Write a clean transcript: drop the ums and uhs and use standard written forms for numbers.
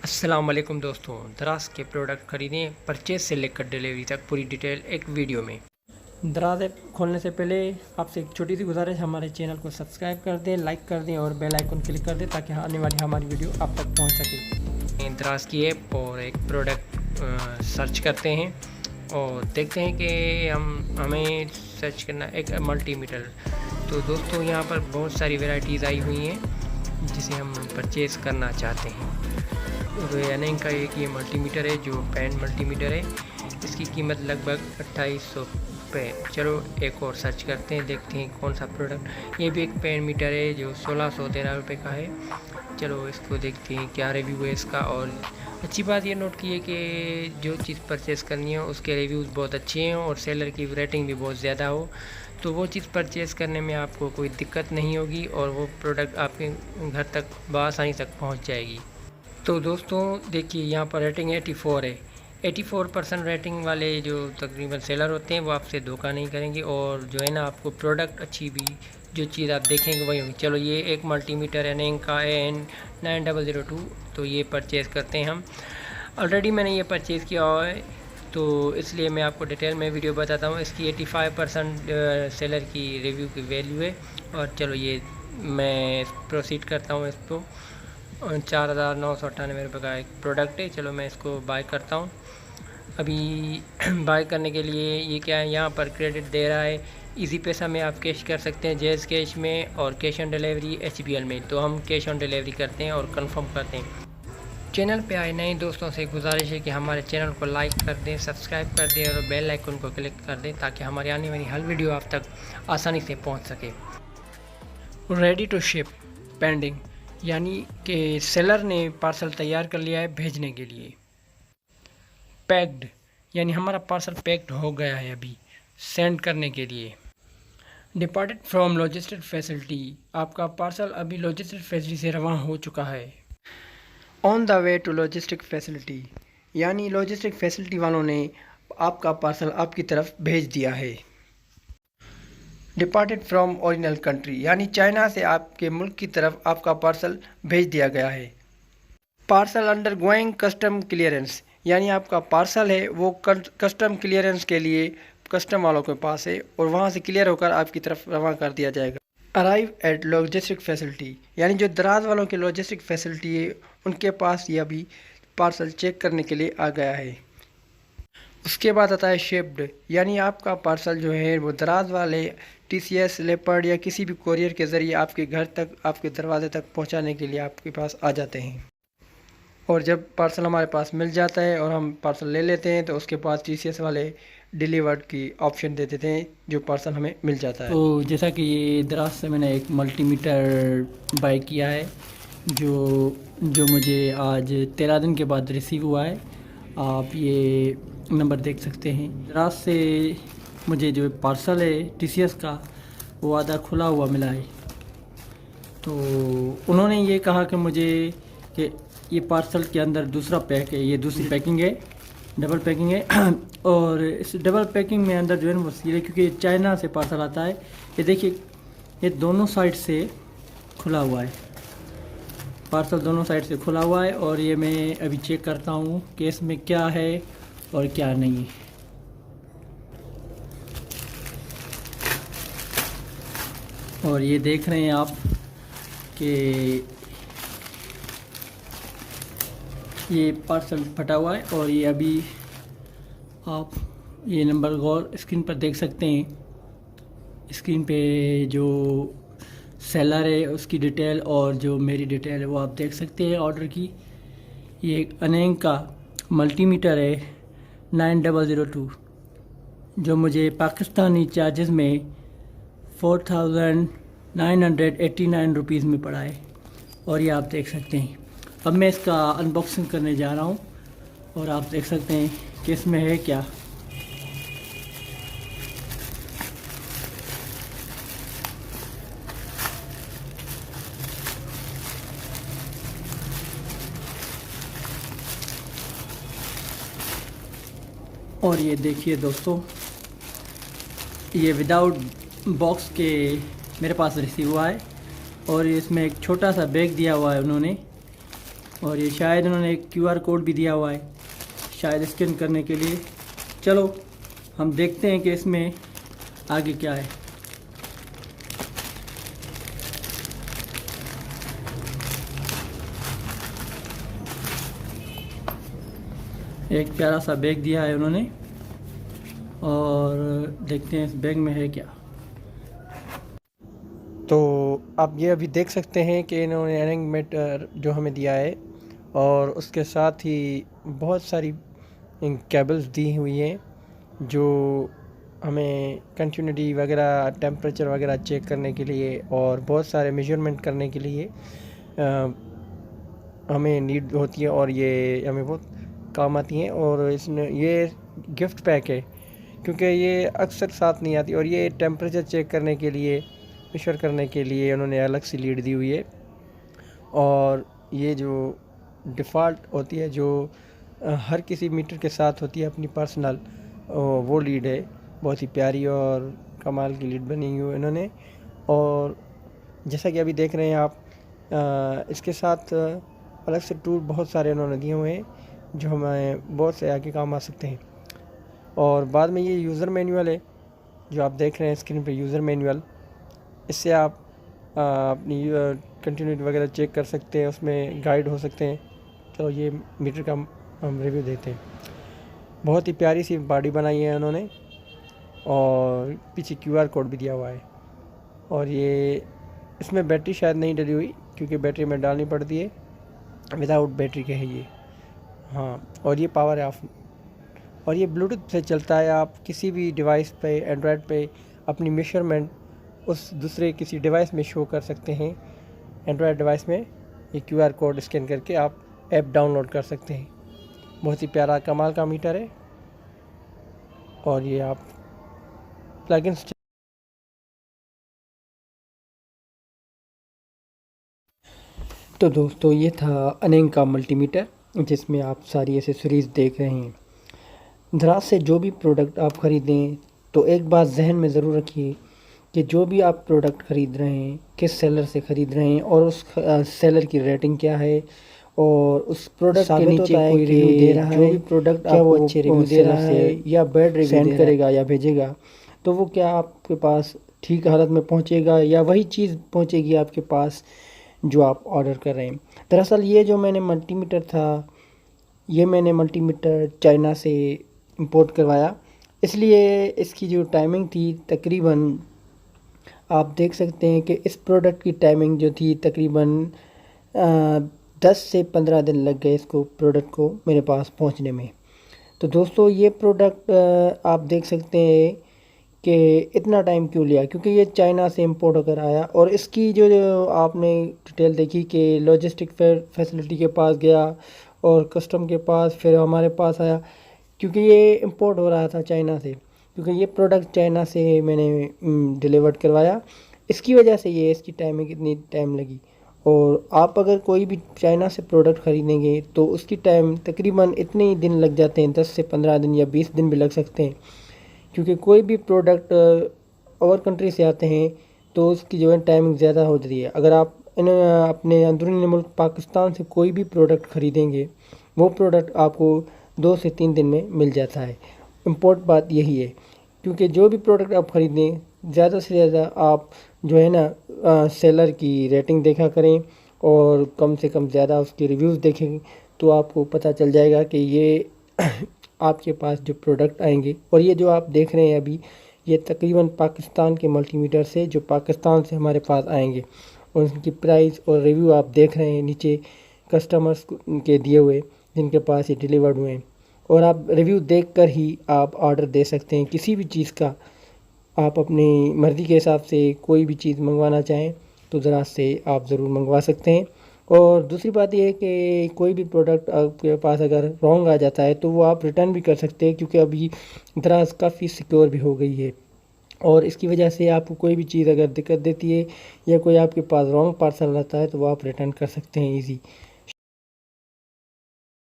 अस्सलाम वालेकुम दोस्तों, दराज के प्रोडक्ट खरीदें परचेज से लेकर डिलीवरी तक पूरी डिटेल एक वीडियो में। दराज ऐप खोलने से पहले आपसे एक छोटी सी गुजारिश, हमारे चैनल को सब्सक्राइब कर दें, लाइक कर दें और बेल आइकन क्लिक कर दें ताकि आने वाली हमारी वीडियो आप तक पहुंच सके। दराज की ऐप और एक प्रोडक्ट सर्च करते हैं और देखते हैं कि हमें सर्च करना एक मल्टीमीटर। तो दोस्तों यहाँ पर बहुत सारी वैरायटीज़ आई हुई हैं जिसे हम परचेज़ करना चाहते हैं। तो एनएंग का एक ये मल्टीमीटर है जो पैन मल्टीमीटर है, इसकी कीमत लगभग 2800 रुपये। चलो एक और सर्च करते हैं, देखते हैं कौन सा प्रोडक्ट। ये भी एक पैन मीटर है जो 1613 रुपये का है। चलो इसको देखते हैं क्या रिव्यू है इसका। और अच्छी बात ये नोट की है कि जो चीज़ परचेज़ करनी हो उसके रिव्यूज़ बहुत अच्छे हैं और सेलर की रेटिंग भी बहुत ज़्यादा हो तो वो चीज़ परचेज़ करने में आपको कोई दिक्कत नहीं होगी और वो प्रोडक्ट आपके घर तक बआसानी तक पहुंच जाएगी। तो दोस्तों देखिए यहाँ पर रेटिंग 84 है। 84% रेटिंग वाले जो तकरीबन सेलर होते हैं वो आपसे धोखा नहीं करेंगे और जो है ना आपको प्रोडक्ट अच्छी भी जो चीज़ आप देखेंगे वही होगी। चलो ये एक मल्टीमीटर एनएंग का AN9002, तो ये परचेज़ करते हैं हम। ऑलरेडी मैंने ये परचेज़ किया हुआ है तो इसलिए मैं आपको डिटेल में वीडियो बताता हूँ। इसकी 85% सेलर की रिव्यू की वैल्यू है। और चलो ये मैं प्रोसीड करता हूँ। इसको 4998 रुपये का एक प्रोडक्ट है। चलो मैं इसको बाय करता हूँ। अभी बाय करने के लिए ये क्या है, यहाँ पर क्रेडिट दे रहा है। इजी पैसा में आप कैश कर सकते हैं, जैज़ कैश में, और कैश ऑन डिलीवरी HBL में। तो हम कैश ऑन डिलीवरी करते हैं और कंफर्म करते हैं। चैनल पे आए नए दोस्तों से गुजारिश है कि हमारे चैनल को लाइक कर दें, सब्सक्राइब कर दें और बेल आइकन को क्लिक कर दें ताकि हमारी आने वाली हर वीडियो आप तक आसानी से पहुंच सके। रेडी टू शिप पेंडिंग, यानी कि सेलर ने पार्सल तैयार कर लिया है भेजने के लिए। पैक्ड, यानी हमारा पार्सल पैक्ड हो गया है अभी सेंड करने के लिए। डिपार्टेड फ्रॉम लॉजिस्टिक फैसिलिटी, आपका पार्सल अभी लॉजिस्टिक फैसिलिटी से रवाना हो चुका है। On the way to logistic facility, यानी लॉजिस्टिक फैसिलिटी वालों ने आपका पार्सल आपकी तरफ भेज दिया है। डिपार्टेड फ्रॉम ओरिजिनल कंट्री, यानी चाइना से आपके मुल्क की तरफ आपका पार्सल भेज दिया गया है। Parcel under going custom clearance, यानी आपका पार्सल है वो कस्टम क्लियरेंस के लिए कस्टम वालों के पास है और वहाँ से क्लियर होकर आपकी तरफ रवाना कर दिया जाएगा। अराइव एट लॉजिस्टिक फैसिलिटी, यानी जो दराज वालों की लॉजिस्टिक फैसिलिटी है उनके पास ये अभी पार्सल चेक करने के लिए आ गया है। उसके बाद आता है शिप्ड, यानी आपका पार्सल जो है वो दराज वाले TCS, लेपर्ड या किसी भी कोरियर के ज़रिए आपके घर तक, आपके दरवाजे तक पहुंचाने के लिए आपके पास आ जाते हैं। और जब पार्सल हमारे पास मिल जाता है और हम पार्सल ले लेते हैं तो उसके बाद TCS वाले डिलीवर्ड की ऑप्शन दे देते हैं जो पार्सल हमें मिल जाता है। तो जैसा कि ये दराज से मैंने एक मल्टीमीटर बाय किया है जो मुझे आज 13 दिन के बाद रिसीव हुआ है। आप ये नंबर देख सकते हैं। दराज से मुझे जो पार्सल है TCS का वो आधा खुला हुआ मिला है। तो उन्होंने ये कहा कि मुझे कि ये पार्सल के अंदर दूसरा पैक है, ये दूसरी पैकिंग है, डबल पैकिंग है। और इस डबल पैकिंग में अंदर जो है वो सील है क्योंकि चाइना से पार्सल आता है। ये देखिए ये दोनों साइड से खुला हुआ है, पार्सल दोनों साइड से खुला हुआ है। और ये मैं अभी चेक करता हूँ कि इसमें क्या है और क्या नहीं है। और ये देख रहे हैं आप कि ये पार्सल फटा हुआ है और ये अभी आप ये नंबर गौर स्क्रीन पर देख सकते हैं। स्क्रीन पे जो सेलर है उसकी डिटेल और जो मेरी डिटेल है वो आप देख सकते हैं ऑर्डर की। ये एक एनएंग का मल्टीमीटर है 9002 जो मुझे पाकिस्तानी चार्जेस में 4989 रुपीज़ में पड़ा है। और ये आप देख सकते हैं। अब मैं इसका अनबॉक्सिंग करने जा रहा हूँ और आप देख सकते हैं कि इसमें है क्या। और ये देखिए दोस्तों, ये विदाउट बॉक्स के मेरे पास रिसीव हुआ है और इसमें एक छोटा सा बैग दिया हुआ है उन्होंने। और ये शायद उन्होंने एक QR कोड भी दिया हुआ है, शायद स्कैन करने के लिए। चलो हम देखते हैं कि इसमें आगे क्या है। एक प्यारा सा बैग दिया है उन्होंने और देखते हैं इस बैग में है क्या। तो आप ये अभी देख सकते हैं कि इन्होंने रनिंग मीटर जो हमें दिया है और उसके साथ ही बहुत सारी केबल्स दी हुई हैं जो हमें कंटिन्यूटी वगैरह, टेम्परेचर वगैरह चेक करने के लिए और बहुत सारे मेजरमेंट करने के लिए हमें नीड होती है और ये हमें बहुत काम आती हैं। और इसमें ये गिफ्ट पैक है क्योंकि ये अक्सर साथ नहीं आती। और ये टेम्परेचर चेक करने के लिए, मेजर करने के लिए उन्होंने अलग सी लीड दी हुई है। और ये जो डिफ़ॉल्ट होती है जो हर किसी मीटर के साथ होती है अपनी पर्सनल, वो लीड है। बहुत ही प्यारी और कमाल की लीड बनी हुई है इन्होंने। और जैसा कि अभी देख रहे हैं आप, इसके साथ अलग से टूल बहुत सारे उन्होंने दिए हुए हैं जो हमें बहुत से आगे काम आ सकते हैं। और बाद में ये यूज़र मैनुअल है जो आप देख रहे हैं स्क्रीन पे, यूज़र मैनुअल। इससे आप अपनी कंटिन्यूटी वगैरह चेक कर सकते हैं, उसमें गाइड हो सकते हैं। तो ये मीटर का हम रिव्यू देते हैं। बहुत ही प्यारी सी बॉडी बनाई है उन्होंने और पीछे QR कोड भी दिया हुआ है। और ये इसमें बैटरी शायद नहीं डली हुई क्योंकि बैटरी में डालनी पड़ती है, विदाउट बैटरी के है ये। हाँ, और ये पावर ऑफ, और ये ब्लूटूथ से चलता है। आप किसी भी डिवाइस पे, एंड्रॉयड पे अपनी मेजरमेंट उस दूसरे किसी डिवाइस में शो कर सकते हैं। एंड्रॉयड डिवाइस में ये QR कोड स्कैन करके आप ऐप डाउनलोड कर सकते हैं। बहुत ही प्यारा कमाल का मीटर है। और ये आप प्लगइन्स। तो दोस्तों ये था अनंग का मल्टीमीटर जिसमें आप सारी एसेसरीज़ देख रहे हैं। दराज से जो भी प्रोडक्ट आप ख़रीदें तो एक बात जहन में ज़रूर रखिए कि जो भी आप प्रोडक्ट ख़रीद रहे हैं किस सेलर से ख़रीद रहे हैं और उस सेलर की रेटिंग क्या है और उस प्रोडक्ट के नीचे कोई रिव्यू दे रहा है, जो भी प्रोडक्ट क्या वो अच्छे रिव्यू दे रहा है या बैड रिव्यू सेंड करेगा या भेजेगा, तो वो क्या आपके पास ठीक हालत में पहुंचेगा या वही चीज़ पहुंचेगी आपके पास जो आप ऑर्डर कर रहे हैं। दरअसल ये जो मैंने मल्टीमीटर था, ये मैंने मल्टीमीटर चाइना से इंपोर्ट करवाया, इसलिए इसकी जो टाइमिंग थी तकरीबन आप देख सकते हैं कि इस प्रोडक्ट की टाइमिंग जो थी तकरीबन 10 से 15 दिन लग गए इसको प्रोडक्ट को मेरे पास पहुंचने में। तो दोस्तों ये प्रोडक्ट आप देख सकते हैं कि इतना टाइम क्यों लिया, क्योंकि ये चाइना से इंपोर्ट होकर आया। और इसकी जो आपने डिटेल देखी कि लॉजिस्टिक फैसिलिटी के पास गया और कस्टम के पास, फिर हमारे पास आया, क्योंकि ये इंपोर्ट हो रहा था चाइना से, क्योंकि ये प्रोडक्ट चाइना से मैंने डिलीवर्ड करवाया। इसकी वजह से ये इसकी टाइमिंग इतनी टाइम लगी। और आप अगर कोई भी चाइना से प्रोडक्ट ख़रीदेंगे तो उसकी टाइम तकरीबन इतने ही दिन लग जाते हैं, 10 से 15 दिन या 20 दिन भी लग सकते हैं, क्योंकि कोई भी प्रोडक्ट और कंट्री से आते हैं तो उसकी जो है टाइमिंग ज़्यादा हो जाती है। अगर आप अपने अंदरूनी मुल्क पाकिस्तान से कोई भी प्रोडक्ट ख़रीदेंगे वो प्रोडक्ट आपको 2 से 3 दिन में मिल जाता है। इम्पोर्ट बात यही है, क्योंकि जो भी प्रोडक्ट आप ख़रीदें ज़्यादा से ज़्यादा आप जो है ना सेलर की रेटिंग देखा करें और कम से कम ज़्यादा उसके रिव्यूज़ देखें, तो आपको पता चल जाएगा कि ये आपके पास जो प्रोडक्ट आएंगे। और ये जो आप देख रहे हैं अभी, ये तकरीबन पाकिस्तान के मल्टीमीटर से जो पाकिस्तान से हमारे पास आएंगे, और उनकी प्राइस और रिव्यू आप देख रहे हैं नीचे कस्टमर्स के दिए हुए जिनके पास ये डिलीवर्ड हुए हैं। और आप रिव्यू देखकर ही आप ऑर्डर दे सकते हैं किसी भी चीज़ का। आप अपनी मर्ज़ी के हिसाब से कोई भी चीज़ मंगवाना चाहें तो ज़रा से आप ज़रूर मंगवा सकते हैं। और दूसरी बात यह है कि कोई भी प्रोडक्ट आपके पास अगर रॉन्ग आ जाता है तो वो आप रिटर्न भी कर सकते हैं, क्योंकि अभी दराज काफ़ी सिक्योर भी हो गई है। और इसकी वजह से आपको कोई भी चीज़ अगर दिक्कत देती है या कोई आपके पास रॉन्ग पार्सल आता है तो वो आप रिटर्न कर सकते हैं ईजी।